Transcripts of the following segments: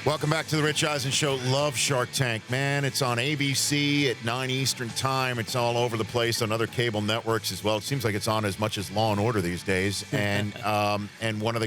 Welcome back to the Rich Eisen Show. Love Shark Tank, man. It's on ABC at 9 Eastern Time. It's all over the place on other cable networks as well. It seems like it's on as much as Law and Order these days. And one of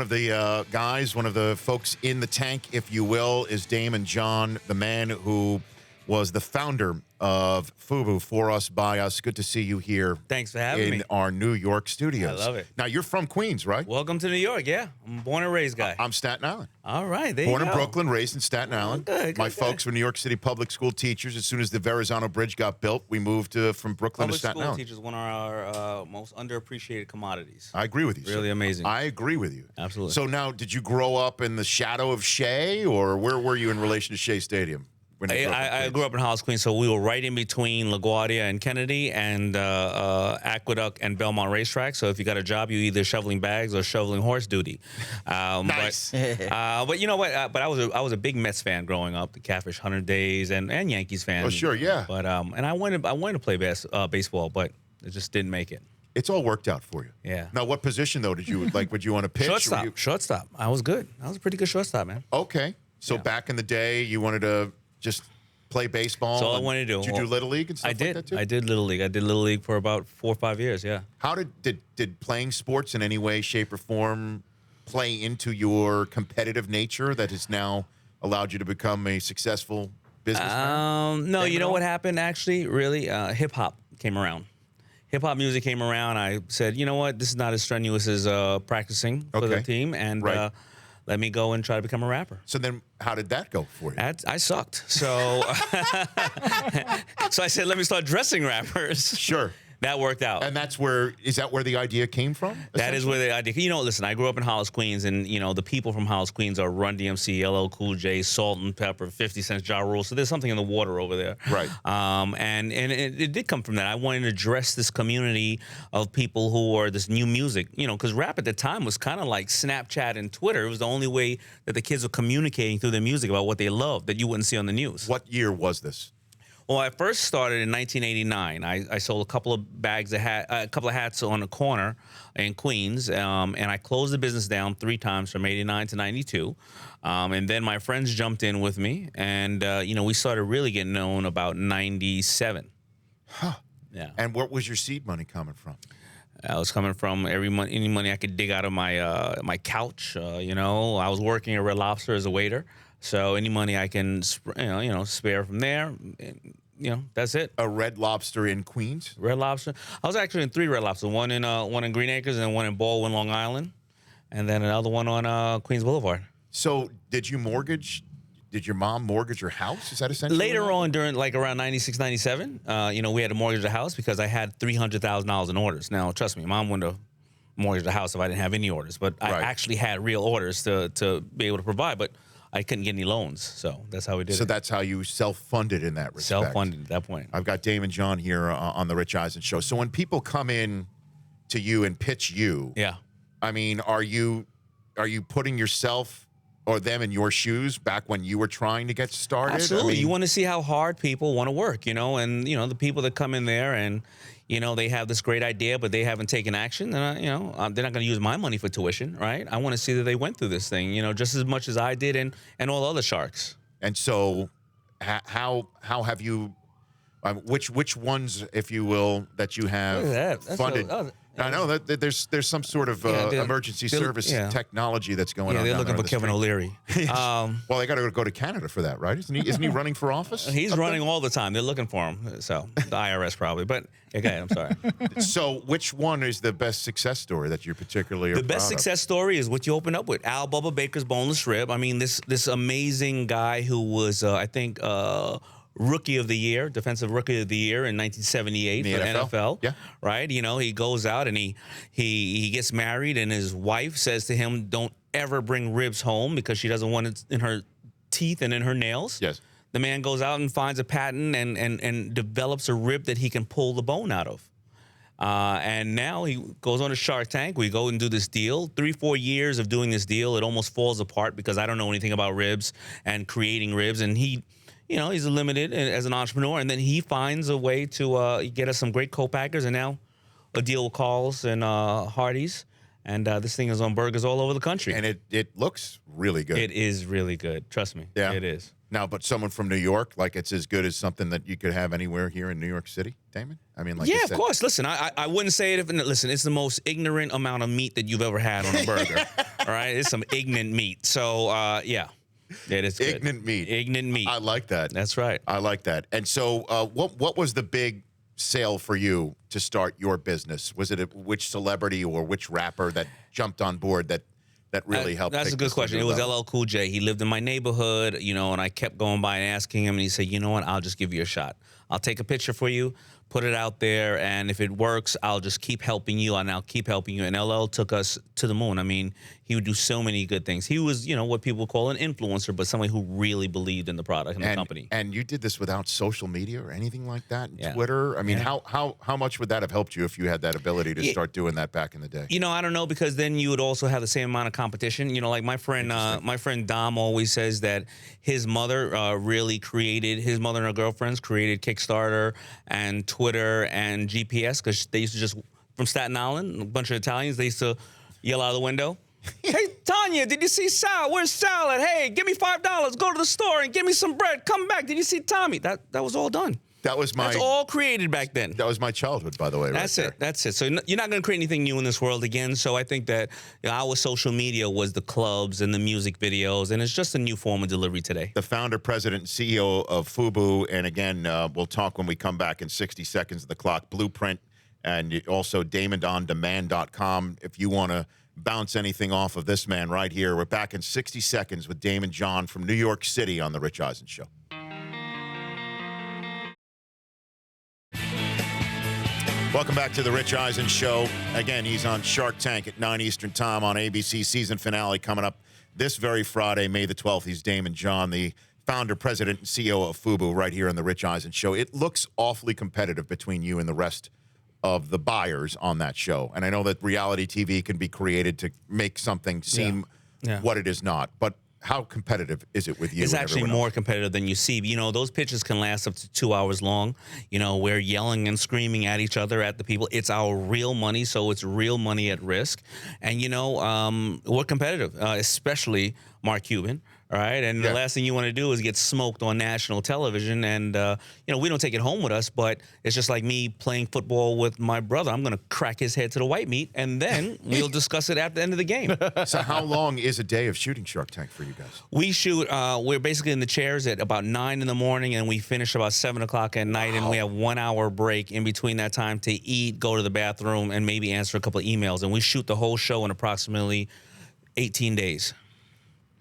the guys, one of the folks in the tank, if you will, is Daymond John, the man who was the founder of FUBU, For Us, By Us. Good to see you here. Thanks for having me. In our New York studios. I love it. Now, you're from Queens, right? Welcome to New York, yeah. I'm a born and raised guy. I'm Staten Island. All right, there Born you in go. Brooklyn, raised in Staten Island. Good, My folks were New York City public school teachers. As soon as the Verrazano Bridge got built, we moved from Brooklyn to Staten Island. Public school teachers, one of our most underappreciated commodities. I agree with you. Really sir. amazing. I agree with you. Absolutely. So now, did you grow up in the shadow of Shea, or where were you in relation to Shea Stadium? I grew up in Hollis, Queens, so we were right in between LaGuardia and Kennedy and Aqueduct and Belmont Racetrack. So if you got a job, you either shoveling bags or shoveling horse duty. Nice. But you know what? But I was a big Mets fan growing up, the Catfish 100 Days, and Yankees fan. Oh, sure, yeah. But and I wanted to play baseball, but it just didn't make it. It's all worked out for you. Yeah. Now, what position, though, did you like? Would you want to pitch? Shortstop. Shortstop. I was good. I was a pretty good shortstop, man. Okay. So Yeah. back in the day, you wanted to just play baseball? That's all I wanted to do. Did you do Little League and stuff like that, too? I did Little League. I did Little League for about 4 or 5 years, yeah. How did playing sports in any way, shape, or form play into your competitive nature that has now allowed you to become a successful businessman? No, you know what happened, actually, really? Hip-hop came around. Hip-hop music came around. I said, you know what? This is not as strenuous as practicing for the team, and let me go and try to become a rapper. So then how did that go for you? I sucked. So, so I said, let me start dressing rappers. Sure. That worked out. And is that where the idea came from? That is where the idea. You know, listen, I grew up in Hollis, Queens, and you know the people from Hollis, Queens are Run DMC, LL Cool J, Salt and Pepper, 50 Cent, Ja Rule. So there's something in the water over there, right? And it did come from that. I wanted to address this community of people who are this new music, you know, because rap at the time was kind of like Snapchat and Twitter. It was the only way that the kids were communicating through their music about what they loved that you wouldn't see on the news. What year was this? Well, I first started in 1989. I sold a couple of bags of a couple of hats on the corner in Queens, and I closed the business down 3 times from 89 to 92. And then my friends jumped in with me, and you know, we started really getting known about 97. Huh. Yeah. And what was your seed money coming from? I was coming from any money I could dig out of my my couch. You know, I was working at Red Lobster as a waiter. So any money I can, you know, spare from there, you know, that's it. A Red Lobster in Queens? Red Lobster. I was actually in 3 Red Lobsters. One in Green Acres, and then one in Baldwin, Long Island, and then another one on Queens Boulevard. So did your mom mortgage your house? Is that essentially? Later on, during like around 96, 97, you know, we had to mortgage the house because I had $300,000 in orders. Now, trust me, Mom wouldn't have mortgaged the house if I didn't have any orders, but I actually had real orders to be able to provide, but I couldn't get any loans, so that's how we did it. So that's how you self-funded in that respect. Self-funded at that point. I've got Daymond John here on the Rich Eisen Show. So when people come in to you and pitch you, yeah, I mean, are you putting yourself or them in your shoes back when you were trying to get started? Absolutely. I mean, you want to see how hard people want to work, you know, and, you know, the people that come in there and, you know, they have this great idea, but they haven't taken action, and, you know, they're not going to use my money for tuition, right? I want to see that they went through this thing, you know, just as much as I did and all other sharks. And so how have you, which ones, if you will, that you have funded? I know that there's some sort of emergency service technology that's going on. Yeah, they're looking for Kevin O'Leary. Well, they got to go to Canada for that, right? Isn't he running for office? He's running all the time. They're looking for him. So the IRS probably. But okay, I'm sorry. So which one is the best success story that you particularly are The best success story is what you open up with. Al Bubba Baker's Boneless Rib. I mean, this amazing guy who was, I think, Rookie of the Year, Defensive Rookie of the Year in 1978 for the NFL. Yeah. Right? You know, he goes out and he gets married, and his wife says to him, don't ever bring ribs home because she doesn't want it in her teeth and in her nails. Yes. The man goes out and finds a patent and develops a rib that he can pull the bone out of. And now he goes on a Shark Tank. We go and do this deal. 3-4 years of doing this deal, it almost falls apart because I don't know anything about ribs and creating ribs. And he, you know, he's limited as an entrepreneur. And then he finds a way to get us some great co-packers. And now a deal with Carl's and Hardee's. And this thing is on burgers all over the country. And it looks really good. It is really good. Trust me. Yeah. It is. Now, but someone from New York, like it's as good as something that you could have anywhere here in New York City, Daymond? I mean, like yeah, you of said. course. Listen, I wouldn't say it if, listen, it's the most ignorant amount of meat that you've ever had on a burger. All right? It's some ignorant meat. So, yeah. It is good. Ignorant meat. Ignorant meat. I like that. That's right. I like that. And so what was the big sale for you to start your business? Was it which celebrity or which rapper that jumped on board that really helped? That's a good question. It was LL Cool J. He lived in my neighborhood, and I kept going by and asking him, and he said, you know what, I'll just give you a shot. I'll take a picture for you, put it out there, and if it works, I'll just keep helping you, and I'll keep helping you. And LL took us to the moon. I mean, he would do so many good things. He was, what people call an influencer, but somebody who really believed in the product and the company. And you did this without social media or anything like that? Yeah. Twitter? I mean, Yeah. how much would that have helped you if you had that ability to start doing that back in the day? I don't know, because then you would also have the same amount of competition. Like my friend Dom always says that his mother his mother and her girlfriends created Kickstarter and Twitter and GPS, because they used to just, from Staten Island, a bunch of Italians, they used to yell out of the window, hey, Tanya, did you see Sal? Where's Sal at? Hey, give me $5. Go to the store and give me some bread. Come back. Did you see Tommy? That was all done. That's all created back then. That was my childhood, by the way. That's it. So you're not going to create anything new in this world again. So I think that our social media was the clubs and the music videos, and it's just a new form of delivery today. The founder, president, and CEO of FUBU, and again, we'll talk when we come back in 60 seconds of the clock. Blueprint, and also DaymondOnDemand.com if you want to bounce anything off of this man right here. We're back in 60 seconds with Daymond John from New York City on The Rich Eisen Show. Welcome back to The Rich Eisen Show. Again, he's on Shark Tank at 9 Eastern Time on ABC. Season finale coming up this very Friday, May the 12th. He's Daymond John, the founder, president, and CEO of FUBU, right here on The Rich Eisen Show. It looks awfully competitive between you and the rest of the buyers on that show. And I know that reality TV can be created to make something seem what it is not. But how competitive is it with you? It's actually more competitive than you see. Those pitches can last up to 2 hours long. We're yelling and screaming at each other, at the people. It's our real money, so it's real money at risk. And, we're competitive, especially Mark Cuban. All right. And the last thing you want to do is get smoked on national television. And, we don't take it home with us, but it's just like me playing football with my brother. I'm going to crack his head to the white meat, and then we'll discuss it at the end of the game. So how long is a day of shooting Shark Tank for you guys? We shoot, we're basically in the chairs at about 9 in the morning, and we finish about 7 o'clock at night. And we have 1 hour break in between that time to eat, go to the bathroom, and maybe answer a couple of emails. And we shoot the whole show in approximately 18 days.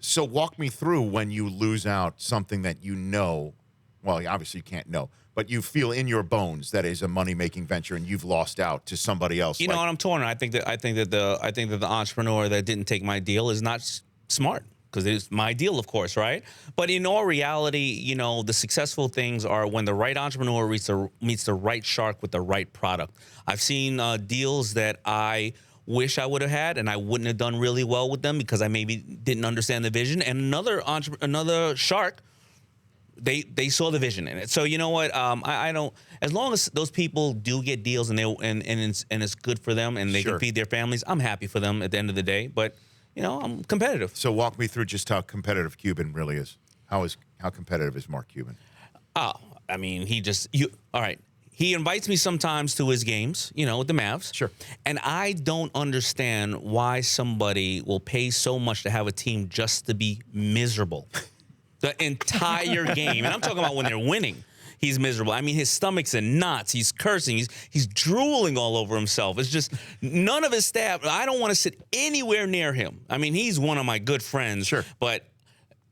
So walk me through when you lose out something that well, obviously you can't know, but you feel in your bones that is a money-making venture and you've lost out to somebody else. What, I'm torn. I think that the entrepreneur that didn't take my deal is not smart, because it's my deal, of course, right? But in all reality, the successful things are when the right entrepreneur meets the right shark with the right product. I've seen deals that I wish I would have had, and I wouldn't have done really well with them because I maybe didn't understand the vision. And another shark, they saw the vision in it. So you know what? I don't. As long as those people do get deals and it's good for them and they can feed their families, I'm happy for them at the end of the day. But I'm competitive. So walk me through just how competitive Cuban really is. How competitive is Mark Cuban? Oh, I mean, all right. He invites me sometimes to his games, with the Mavs. Sure. And I don't understand why somebody will pay so much to have a team just to be miserable. The entire game. And I'm talking about when they're winning. He's miserable. I mean, his stomach's in knots. He's cursing. He's drooling all over himself. It's just none of his staff. I don't want to sit anywhere near him. I mean, he's one of my good friends. Sure. But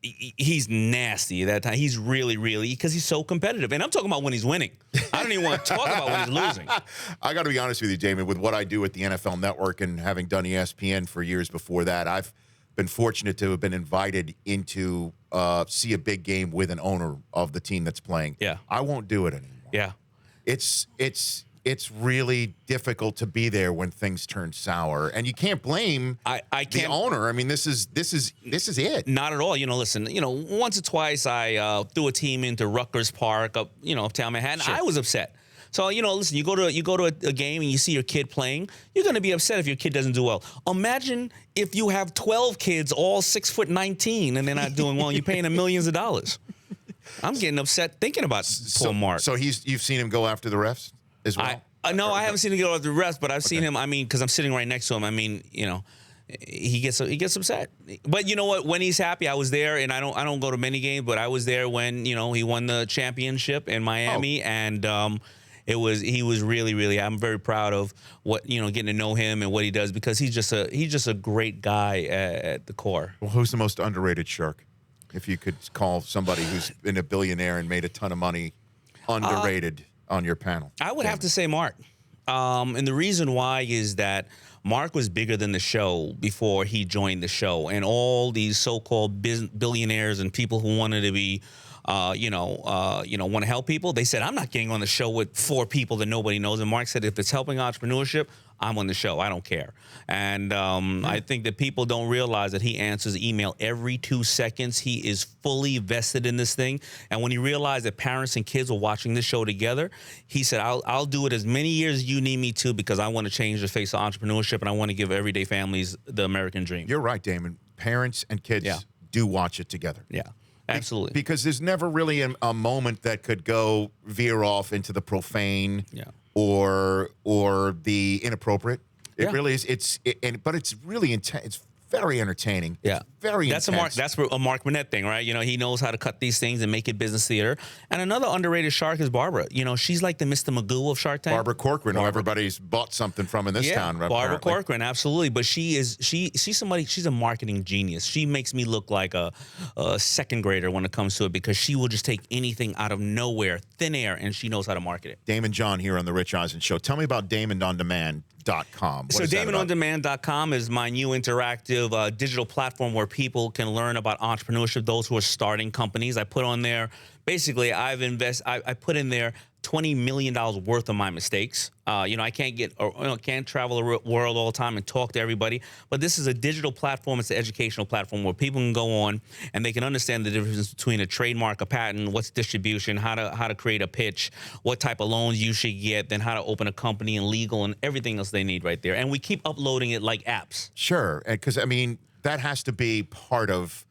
he's nasty at that time. He's really, because he's so competitive. And I'm talking about when he's winning. I don't even want to talk about when he's losing. I got to be honest with you, Daymond, with what I do at the NFL Network and having done ESPN for years before that, I've been fortunate to have been invited into see a big game with an owner of the team that's playing. Yeah. I won't do it anymore. Yeah. It's really difficult to be there when things turn sour, and you can't blame the owner. I mean, this is it. Not at all. Listen. Once or twice I threw a team into Rutgers Park, uptown Manhattan. Sure. I was upset. So, listen, you go to a game and you see your kid playing, you're going to be upset if your kid doesn't do well. Imagine if you have 12 kids, all 6'19", and they're not doing well, and you're paying them millions of dollars. I'm getting upset thinking about poor Mark. So you've seen him go after the refs as well? No, I haven't seen him go after the refs, but I've seen him. I mean, because I'm sitting right next to him. I mean, he gets upset. But you know what? When he's happy, I was there, and I don't go to many games, but I was there when he won the championship in Miami, and he was really, really. I'm very proud of getting to know him and what he does, because he's just a great guy at the core. Well, who's the most underrated Shark? If you could call somebody who's been a billionaire and made a ton of money underrated on your panel, I would have to say Mark. And the reason why is that Mark was bigger than the show before he joined the show, and all these so-called billionaires and people who wanted to be, want to help people. They said, "I'm not getting on the show with 4 people that nobody knows." And Mark said, "If it's helping entrepreneurship, I'm on the show. I don't care." And I think that people don't realize that he answers email every 2 seconds. He is fully vested in this thing. And when he realized that parents and kids were watching this show together, he said, I'll do it as many years as you need me to, because I want to change the face of entrepreneurship, and I want to give everyday families the American dream. You're right, Daymond. Parents and kids do watch it together. Yeah. Absolutely. Because there's never really a moment that could veer off into the profane or the inappropriate. It really is. But it's really intense. It's very entertaining. Yeah. It's very intense. That's a Mark Burnett thing, right? He knows how to cut these things and make it business theater. And another underrated Shark is Barbara. She's like the Mr. Magoo of Shark Tank. Barbara Corcoran, who everybody's bought something from in this town. Barbara Corcoran, absolutely. But she's a marketing genius. She makes me look like a second grader when it comes to it, because she will just take anything out of nowhere, thin air, and she knows how to market it. Daymond John here on the Rich Eisen Show. Tell me about DaymondOnDemand.com. So DaymondOnDemand.com is my new interactive digital platform where people can learn about entrepreneurship, those who are starting companies. I put on there, basically, I put in there $20 million worth of my mistakes. I can't travel the world all the time and talk to everybody, but this is a digital platform. It's an educational platform where people can go on and they can understand the difference between a trademark, a patent, what's distribution, how to create a pitch, what type of loans you should get, then how to open a company and legal and everything else they need right there. And we keep uploading it like apps. Sure, because that has to be part of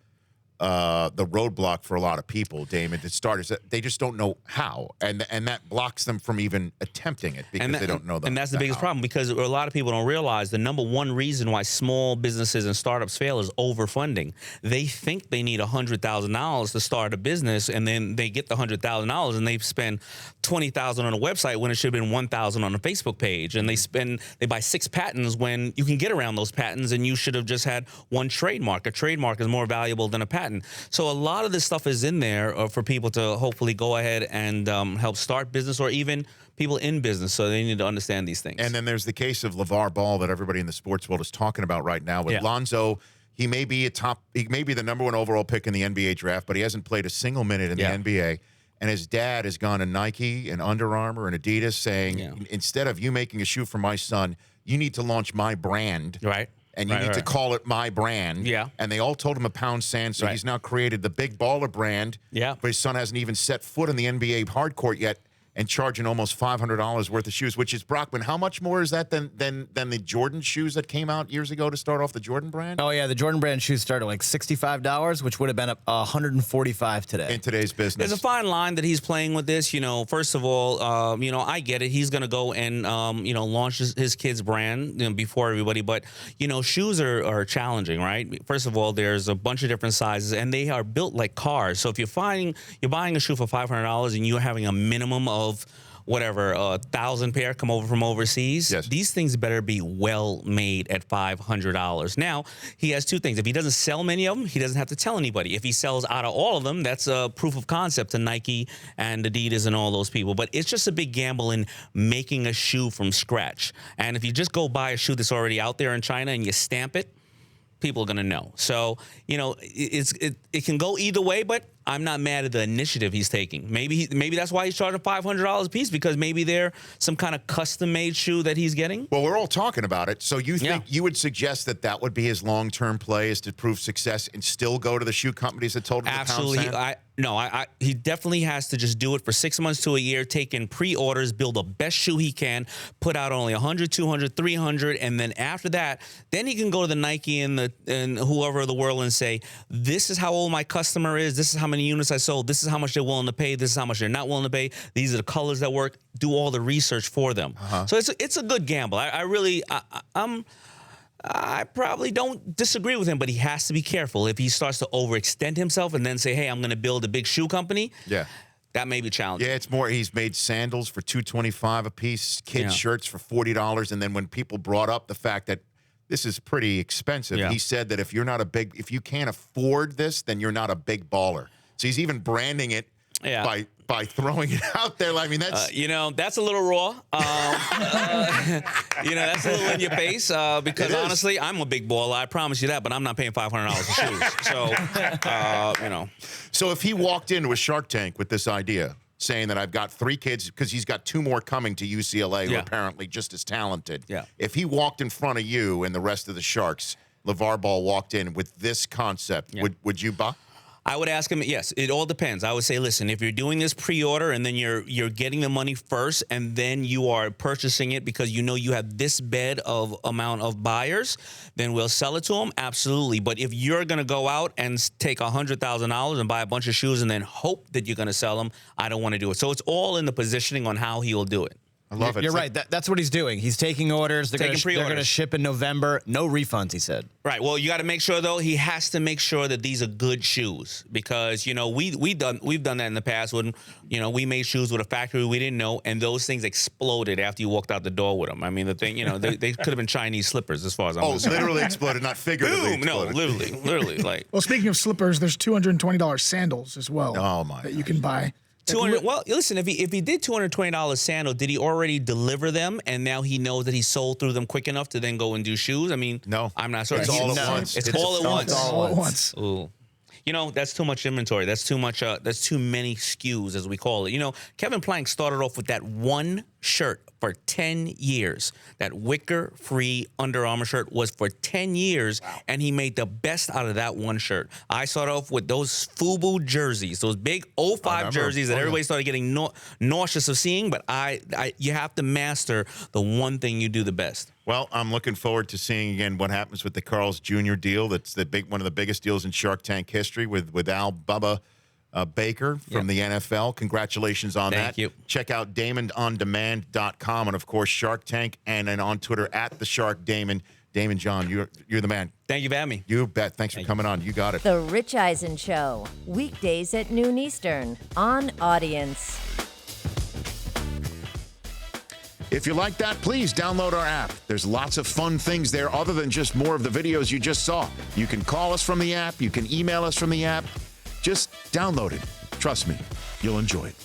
the roadblock for a lot of people, Daymond, to start, is that they just don't know how, and that blocks them from even attempting it because they don't know that. And that's the biggest problem, because a lot of people don't realize the number one reason why small businesses and startups fail is overfunding. They think they need $100,000 to start a business, and then they get the $100,000 and they spend $20,000 on a website when it should have been $1,000 on a Facebook page, and they buy 6 patents when you can get around those patents, and you should have just had 1 trademark. A trademark is more valuable than a patent. So a lot of this stuff is in there for people to hopefully go ahead and help start business, or even people in business. So they need to understand these things. And then there's the case of LeVar Ball that everybody in the sports world is talking about right now with Lonzo. He may be the #1 overall pick in the NBA draft, but he hasn't played a single minute in the NBA. And his dad has gone to Nike and Under Armour and Adidas saying, instead of you making a shoe for my son, you need to launch my brand. Right. And you need to call it my brand. Yeah. And they all told him £1 sand, so he's now created the Big Baller brand. Yeah. But his son hasn't even set foot in the NBA hardcourt yet, and charging almost $500 worth of shoes, which is, Brockman, how much more is that than the Jordan shoes that came out years ago to start off the Jordan brand? Oh, yeah, the Jordan brand shoes started like $65, which would have been $145 today. In today's business. There's a fine line that he's playing with this. First of all, I get it. He's going to go and, launch his kid's brand before everybody. But, shoes are challenging, right? First of all, there's a bunch of different sizes, and they are built like cars. So if you're buying a shoe for $500 and you're having a minimum of whatever, 1,000 pair come over from overseas. Yes. These things better be well made at $500. Now, he has 2 things. If he doesn't sell many of them, he doesn't have to tell anybody. If he sells out of all of them, that's a proof of concept to Nike and Adidas and all those people. But it's just a big gamble in making a shoe from scratch. And if you just go buy a shoe that's already out there in China and you stamp it, people are going to know. So, it can go either way, but I'm not mad at the initiative he's taking. Maybe that's why he's charging $500 a piece, because maybe they're some kind of custom-made shoe that he's getting. Well, we're all talking about it. So you think you would suggest that would be his long-term play, is to prove success and still go to the shoe companies that told him Absolutely. to pound sand? He definitely has to just do it for 6 months to a year, take in pre-orders, build the best shoe he can, put out only 100, 200, 300, and then after that, then he can go to the Nike and whoever of the world and say, this is how old my customer is, this is how many units I sold, this is how much they're willing to pay, this is how much they're not willing to pay, these are the colors that work, do all the research for them. So it's a good gamble. I probably don't disagree with him, but he has to be careful. If he starts to overextend himself and then say, hey, I'm going to build a big shoe company, that may be challenging. Yeah, it's more, he's made sandals for $225 a piece, kids' shirts for $40, and then when people brought up the fact that this is pretty expensive, he said that if you can't afford this, then you're not a big baller. So he's even branding it by throwing it out there. I mean, that's that's a little raw. That's a little in your face. Because honestly, I'm a big baller. I promise you that. But I'm not paying $500 for shoes. So, So if he walked into a Shark Tank with this idea, saying that I've got 3 kids, because he's got 2 more coming to UCLA who are apparently just as talented. If he walked in front of you and the rest of the Sharks, LeVar Ball walked in with this concept, would you buy? I would ask him, yes, it all depends. I would say, listen, if you're doing this pre-order and then you're getting the money first and then you are purchasing it because you know you have this bed of amount of buyers, then we'll sell it to them, absolutely. But if you're going to go out and take $100,000 and buy a bunch of shoes and then hope that you're going to sell them, I don't want to do it. So it's all in the positioning on how he will do it. I love it. You're right. That's what he's doing. He's taking orders. They're going to ship in November. No refunds, he said. Right. Well, you got to make sure, though, he has to make sure that these are good shoes, because we've done that in the past when we made shoes with a factory we didn't know, and those things exploded after you walked out the door with them. I mean, the thing, they could have been Chinese slippers as far as I'm concerned. Literally exploded, not figuratively. Boom! Exploded. No, literally. Like. Well, speaking of slippers, there's $220 sandals as well. Oh my! That you can buy. 200. Well, listen, if he did $220 sandal, did he already deliver them and now he knows that he sold through them quick enough to then go and do shoes? I mean, no, I'm not sure. It's all at once. It's all at once. All at once. Ooh. That's too much inventory. That's too much. That's too many SKUs, as we call it. Kevin Plank started off with that one shirt for 10 years. That wicker-free Under Armour shirt was for 10 years, and he made the best out of that one shirt. I started off with those FUBU jerseys, those big 05 jerseys that everybody started getting nauseous of seeing, but you have to master the one thing you do the best. Well, I'm looking forward to seeing again what happens with the Carl's Jr. deal. That's one of the biggest deals in Shark Tank history with Al Bubba Baker from the NFL. Congratulations on that. Thank you. Check out DaymondOnDemand.com and of course Shark Tank, and then on Twitter at the Shark Daymond. Daymond John, you're the man. Thank you for having me. You bet. Thanks for coming on. You got it. The Rich Eisen Show, weekdays at noon Eastern on Audience. If you like that, please download our app. There's lots of fun things there other than just more of the videos you just saw. You can call us from the app. You can email us from the app. Just download it. Trust me, you'll enjoy it.